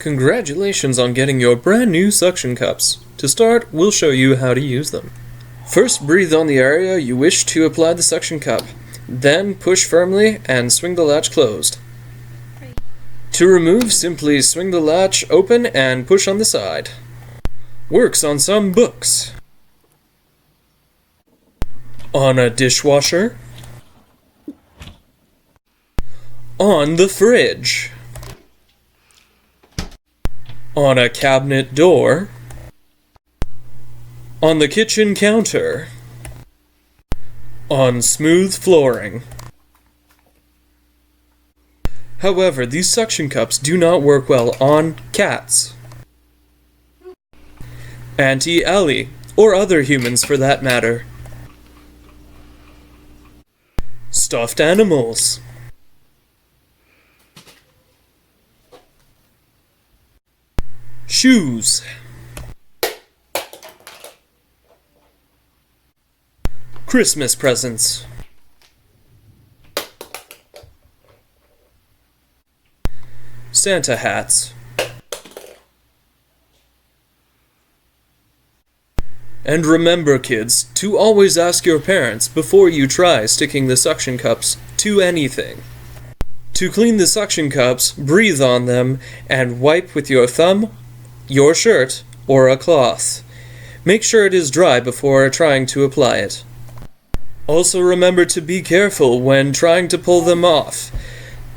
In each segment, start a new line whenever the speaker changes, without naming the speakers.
Congratulations on getting your brand new suction cups. To start, we'll show you how to use them. First, breathe on the area you wish to apply the suction cup. Then push firmly and swing the latch closed. To remove, simply swing the latch open and push on the side. Works on some books. On a dishwasher. On the fridge. On a cabinet door. On the kitchen counter. On smooth flooring. However, these suction cups do not work well on cats, Auntie Ellie, or other humans for that matter, stuffed animals, shoes, Christmas presents, Santa hats, and remember, kids, to always ask your parents before you try sticking the suction cups to anything. To clean the suction cups, breathe on them and wipe with your thumb, your shirt, or a cloth. Make sure it is dry before trying to apply it. Also remember to be careful when trying to pull them off.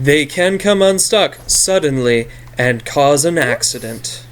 They can come unstuck suddenly and cause an accident.